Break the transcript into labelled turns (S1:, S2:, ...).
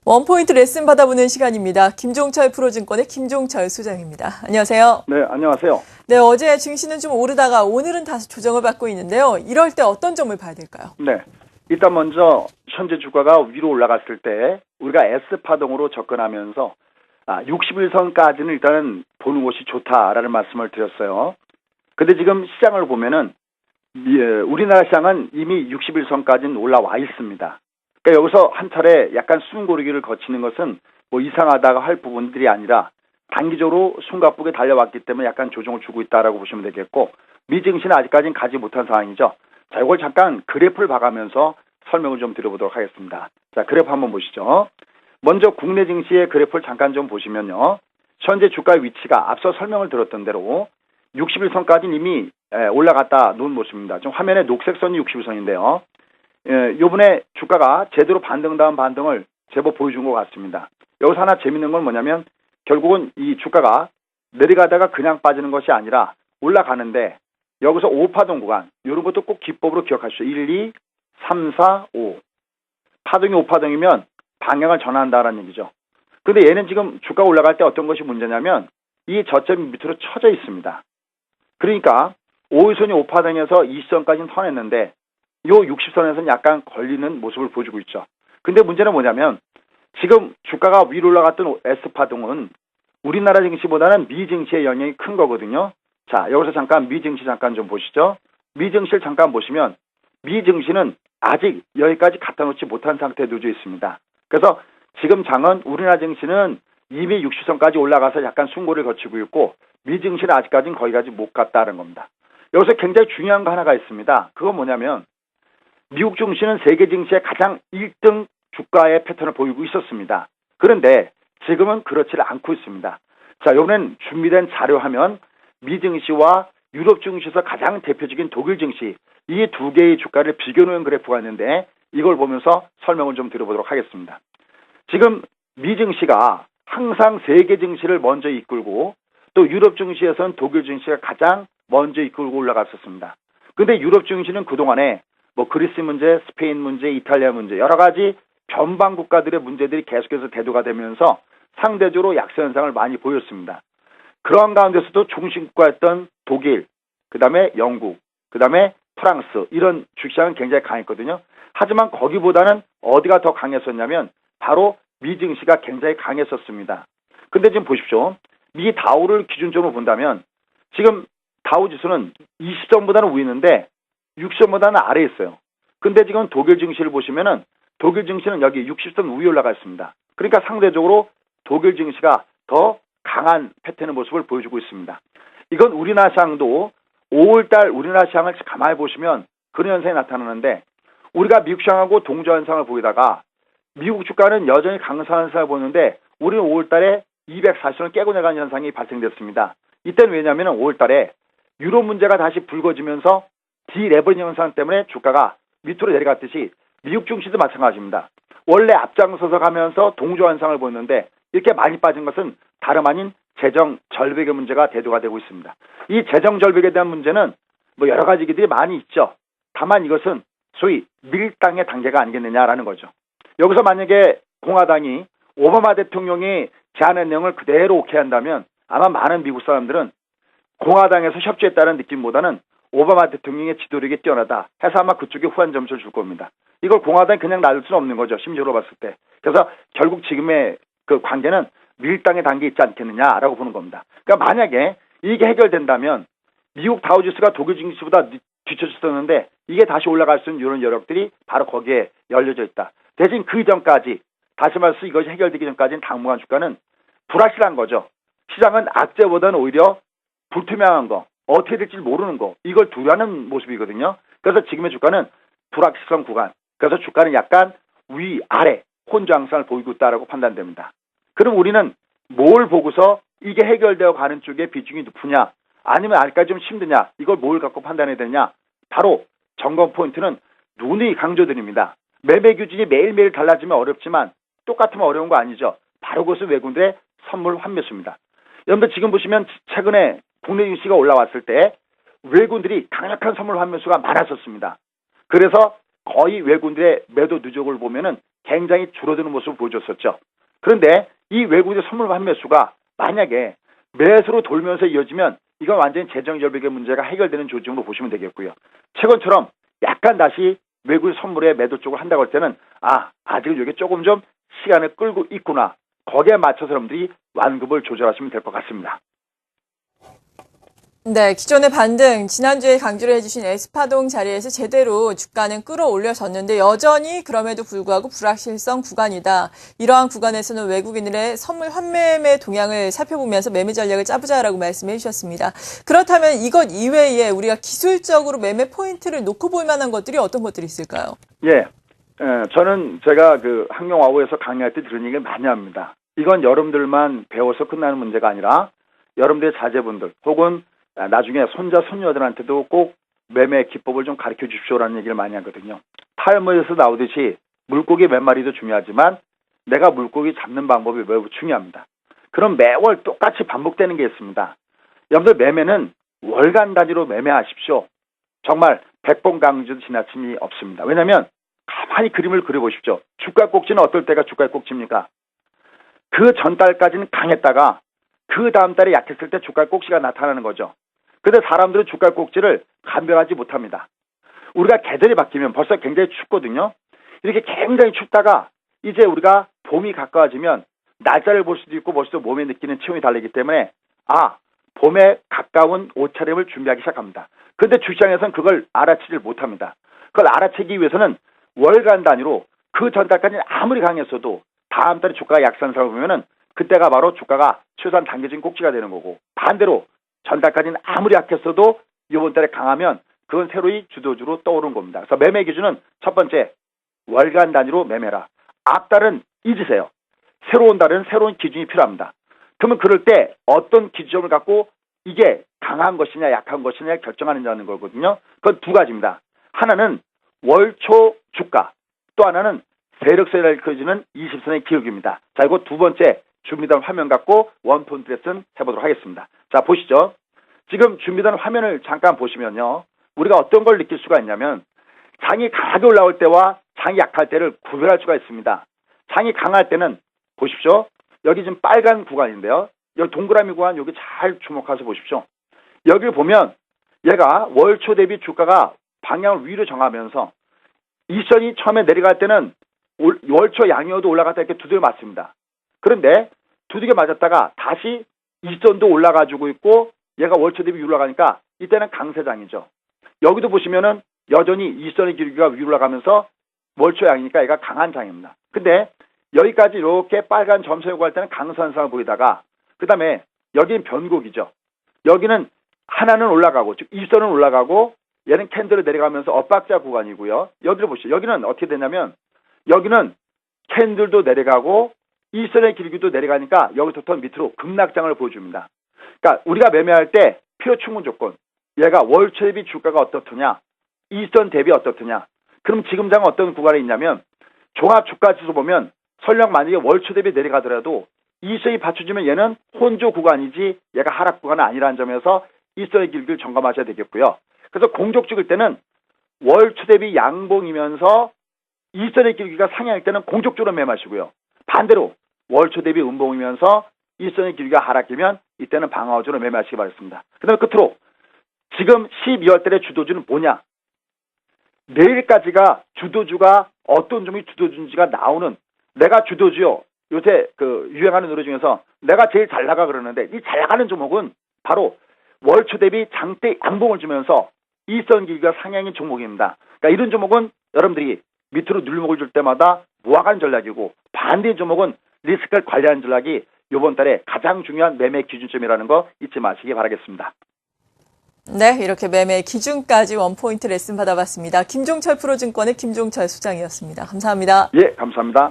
S1: 원포인트 레슨 받아보는 시간입니다. 김종철 프로증권의 김종철 소장입니다. 안녕하세요.
S2: 네, 안녕하세요.
S1: 네, 어제 증시는 좀 오르다가 오늘은 다시 조정을 받고 있는데요. 이럴 때 어떤 점을 봐야 될까요?
S2: 네, 일단 먼저 현재 주가가 위로 올라갔을 때 우리가 S파동으로 접근하면서 60일선까지는 일단은 보는 것이 좋다라는 말씀을 드렸어요. 근데 지금 시장을 보면은 우리나라 시장은 이미 60일선까지는 올라와 있습니다. 그러니까 여기서 한 차례 약간 숨고르기를 거치는 것은 뭐 이상하다가 할 부분들이 아니라 단기적으로 숨가쁘게 달려왔기 때문에 약간 조정을 주고 있다라고 보시면 되겠고, 미증시는 아직까지는 가지 못한 상황이죠. 자, 이걸 잠깐 그래프를 봐가면서 설명을 좀 드려보도록 하겠습니다. 자, 그래프 한번 보시죠. 먼저 국내 증시의 그래프를 잠깐 좀 보시면요. 현재 주가 위치가 앞서 설명을 드렸던 대로 60일선까지는 이미 올라갔다 놓은 모습입니다. 지금 화면에 녹색 선이 60일선인데요. 요번에 주가가 제대로 반등다운 반등을 제법 보여준 것 같습니다. 여기서 하나 재밌는 건 뭐냐면 결국은 이 주가가 내려가다가 그냥 빠지는 것이 아니라 올라가는데 여기서 5파동 구간, 이런 것도 꼭 기법으로 기억하시죠. 1, 2, 3, 4, 5. 파동이 5파동이면 방향을 전환한다는 얘기죠. 근데 얘는 지금 주가가 올라갈 때 어떤 것이 문제냐면 이 저점이 밑으로 쳐져 있습니다. 그러니까 5일선이 5파동에서 20선까지는 선했는데 요 60선에서는 약간 걸리는 모습을 보여주고 있죠. 근데 문제는 뭐냐면 지금 주가가 위로 올라갔던 S파동은 우리나라 증시보다는 미증시의 영향이 큰 거거든요. 자, 여기서 잠깐 미증시 잠깐 좀 보시죠. 미증시를 잠깐 보시면 미증시는 아직 여기까지 갖다 놓지 못한 상태에 놓여 있습니다. 그래서 지금 장은 우리나라 증시는 이미 60선까지 올라가서 약간 숨고를 거치고 있고 미증시는 아직까지는 거기까지 못 갔다는 겁니다. 여기서 굉장히 중요한 거 하나가 있습니다. 그건 뭐냐면 미국 증시는 세계 증시의 가장 1등 주가의 패턴을 보이고 있었습니다. 그런데 지금은 그렇지 않고 있습니다. 자, 이번엔 준비된 자료하면 미 증시와 유럽 증시에서 가장 대표적인 독일 증시, 이 두 개의 주가를 비교해놓은 그래프가 있는데 이걸 보면서 설명을 좀 드려보도록 하겠습니다. 지금 미 증시가 항상 세계 증시를 먼저 이끌고 또 유럽 증시에서는 독일 증시가 가장 먼저 이끌고 올라갔었습니다. 근데 유럽 증시는 그동안에 뭐 그리스 문제, 스페인 문제, 이탈리아 문제 여러 가지 변방 국가들의 문제들이 계속해서 대두가 되면서 상대적으로 약세 현상을 많이 보였습니다. 그러한 가운데서도 중심국가였던 독일, 그 다음에 영국, 그 다음에 프랑스 이런 주시장은 굉장히 강했거든요. 하지만 거기보다는 어디가 더 강했었냐면 바로 미 증시가 굉장히 강했었습니다. 근데 지금 보십시오. 미 다우를 기준점으로 본다면 지금 다우 지수는 20점보다는 위에 있는데 60점보다는 아래에 있어요. 근데 지금 독일 증시를 보시면은 독일 증시는 여기 60점 위에 올라가 있습니다. 그러니까 상대적으로 독일 증시가 더 강한 패턴의 모습을 보여주고 있습니다. 이건 우리나라 시장도 5월달 우리나라 시장을 가만히 보시면 그런 현상이 나타나는데 우리가 미국 시장하고 동조 현상을 보이다가 미국 주가는 여전히 강한 현상을 보이는데 우리는 5월달에 240선을 깨고 내가는 현상이 발생됐습니다. 이때는 왜냐하면 5월달에 유로 문제가 다시 불거지면서 디레버리징 현상 때문에 주가가 밑으로 내려갔듯이 미국 증시도 마찬가지입니다. 원래 앞장서서 가면서 동조 현상을 보였는데 이렇게 많이 빠진 것은 다름 아닌 재정 절벽의 문제가 대두가 되고 있습니다. 이 재정 절벽에 대한 문제는 뭐 여러 가지 얘기들이 많이 있죠. 다만 이것은 소위 밀당의 단계가 아니겠느냐라는 거죠. 여기서 만약에 공화당이 오바마 대통령이 제안한 내용을 그대로 오케이 한다면 아마 많은 미국 사람들은 공화당에서 협조했다는 느낌보다는 오바마 대통령의 지도력이 뛰어나다 해서 아마 그쪽에 후한 점수를 줄 겁니다. 이걸 공화당이 그냥 놔둘 수는 없는 거죠. 심리적으로 봤을 때. 그래서 결국 지금의 그 관계는 밀당의 단계에 있지 않겠느냐라고 보는 겁니다. 그러니까 만약에 이게 해결된다면 미국 다우지수가 독일 증시보다 뒤쳐졌었는데 이게 다시 올라갈 수 있는 이런 여력들이 바로 거기에 열려져 있다. 대신 그 전까지 다시 말해서 이것이 해결되기 전까지는 당분간 주가는 불확실한 거죠. 시장은 악재보다는 오히려 불투명한 거, 어떻게 될지 모르는 거, 이걸 두려워하는 모습이거든요. 그래서 지금의 주가는 불확실성 구간, 그래서 주가는 약간 위아래 혼조항상을 보이고 있다고 판단됩니다. 그럼 우리는 뭘 보고서 이게 해결되어 가는 쪽에 비중이 높으냐 아니면 아직까지 좀 힘드냐 이걸 뭘 갖고 판단해야 되냐. 바로 점검 포인트는 누누이 강조드립니다. 매매 규칙이 매일매일 달라지면 어렵지만 똑같으면 어려운 거 아니죠. 바로 그것은 외국인들의 선물 환매수입니다. 여러분들 지금 보시면 최근에 국내 증시가 올라왔을 때 외국인들이 강력한 선물 환매수가 많았었습니다. 그래서 거의 외국인들의 매도 누적을 보면은 굉장히 줄어드는 모습을 보여줬었죠. 그런데 이 외국의 선물 판매수가 만약에 매수로 돌면서 이어지면 이건 완전히 재정결백의 문제가 해결되는 조짐으로 보시면 되겠고요. 최근처럼 약간 다시 외국의 선물에 매도 쪽을 한다고 할 때는 아직은 이게 조금 좀 시간을 끌고 있구나. 거기에 맞춰서 여러분들이 완급을 조절하시면 될 것 같습니다.
S1: 네, 기존의 반등, 지난주에 강조를 해주신 S파동 자리에서 제대로 주가는 끌어올려졌는데 여전히 그럼에도 불구하고 불확실성 구간이다. 이러한 구간에서는 외국인들의 선물 환매의 동향을 살펴보면서 매매 전략을 짜보자라고 말씀해 주셨습니다. 그렇다면 이것 이외에 우리가 기술적으로 매매 포인트를 놓고 볼 만한 것들이 어떤 것들이 있을까요?
S2: 예, 저는 제가 그 학령와우에서 강의할 때 들은 얘기를 많이 합니다. 이건 여러분들만 배워서 끝나는 문제가 아니라 여러분들의 자제분들 혹은 나중에 손자, 손녀들한테도 꼭 매매 기법을 좀 가르쳐 주십시오라는 얘기를 많이 하거든요. 탈무에서 나오듯이 물고기 몇 마리도 중요하지만 내가 물고기 잡는 방법이 매우 중요합니다. 그럼 매월 똑같이 반복되는 게 있습니다. 여러분들 매매는 월간 단위로 매매하십시오. 정말 100번 강조도 지나침이 없습니다. 왜냐하면 가만히 그림을 그려보십시오. 주가 꼭지는 어떨 때가 주가의 꼭지입니까? 그 전달까지는 강했다가 그 다음 달에 약했을 때 주가의 꼭지가 나타나는 거죠. 그런데 사람들은 주가의 꼭지를 감별하지 못합니다. 우리가 계절이 바뀌면 벌써 굉장히 춥거든요. 이렇게 굉장히 춥다가 이제 우리가 봄이 가까워지면 날짜를 볼 수도 있고 벌써 몸에 느끼는 체온이 다르기 때문에 봄에 가까운 옷차림을 준비하기 시작합니다. 그런데 주시장에서는 그걸 알아채질 못합니다. 그걸 알아채기 위해서는 월간 단위로 그 전달까지 아무리 강했어도 다음 달에 주가가 약세하는 사람을 보면은 그때가 바로 주가가 최소한 당겨진 꼭지가 되는 거고, 반대로 전달까지는 아무리 약했어도 이번 달에 강하면 그건 새로이 주도주로 떠오르는 겁니다. 그래서 매매 기준은 첫 번째, 월간 단위로 매매라. 앞달은 잊으세요. 새로운 달은 새로운 기준이 필요합니다. 그러면 그럴 때 어떤 기준점을 갖고 이게 강한 것이냐 약한 것이냐 결정하느냐는 거거든요. 그건 두 가지입니다. 하나는 월초 주가, 또 하나는 세력세를 일으켜주는 20선의 기울기입니다. 자, 이거 두 번째 준비된 화면 갖고 원포인트 레슨 해보도록 하겠습니다. 자, 보시죠. 지금 준비된 화면을 잠깐 보시면요. 우리가 어떤 걸 느낄 수가 있냐면 장이 강하게 올라올 때와 장이 약할 때를 구별할 수가 있습니다. 장이 강할 때는 보십시오. 여기 지금 빨간 구간인데요. 여기 동그라미 구간 여기 잘 주목해서 보십시오. 여기를 보면 얘가 월초 대비 주가가 방향을 위로 정하면서 이선이 처음에 내려갈 때는 월초 양이어도 올라갔다 이렇게 두들겨 맞습니다. 그런데 두들겨 맞았다가 다시 이선도 올라가지고 있고 얘가 월초 대비 위로 올라가니까 이때는 강세장이죠. 여기도 보시면은 여전히 이선의 길이가 위로 올라가면서 월초 양이니까 얘가 강한 장입니다. 근데 여기까지 이렇게 빨간 점선이 갈 때는 강선상을 보이다가 그 다음에 여기는 변곡이죠. 여기는 하나는 올라가고 즉 이선은 올라가고 얘는 캔들을 내려가면서 엇박자 구간이고요. 여기를 보시죠. 여기는 어떻게 되냐면 여기는 캔들도 내려가고 일선의 길기도 내려가니까 여기서부터 밑으로 급락장을 보여줍니다. 그러니까 우리가 매매할 때 필요 충분 조건, 얘가 월초 대비 주가가 어떻느냐, 일선 대비 어떻느냐. 그럼 지금 장은 어떤 구간에 있냐면 종합 주가 지수 보면 설령 만약에 월초 대비 내려가더라도 일선이 받쳐주면 얘는 혼조 구간이지 얘가 하락 구간은 아니라는 점에서 일선의 길기를 점검하셔야 되겠고요. 그래서 공적 찍을 때는 월초 대비 양봉이면서 일선의 길기가 상향할 때는 공적적으로 매마시고요. 반대로 월초 대비 음봉이면서 일선의 길이가 하락이면 이때는 방어주로 매매하시기 바랍니다. 그 다음에 끝으로 지금 12월 달의 주도주는 뭐냐? 내일까지가 주도주가 어떤 종이 주도주인지가 나오는, 내가 주도주요. 요새 그 유행하는 노래 중에서 내가 제일 잘 나가 그러는데 이 잘 나가는 종목은 바로 월초 대비 장대 양봉을 주면서 일선 길이가 상향인 종목입니다. 그러니까 이런 종목은 여러분들이 밑으로 눌림목을 줄 때마다 모아가는 전략이고, 반대의 종목은 리스크를 관리하는 전략이 이번 달에 가장 중요한 매매 기준점이라는 거 잊지 마시기 바라겠습니다.
S1: 네, 이렇게 매매 기준까지 원포인트 레슨 받아봤습니다. 김종철 프로증권의 김종철 수장이었습니다. 감사합니다.
S2: 예, 감사합니다.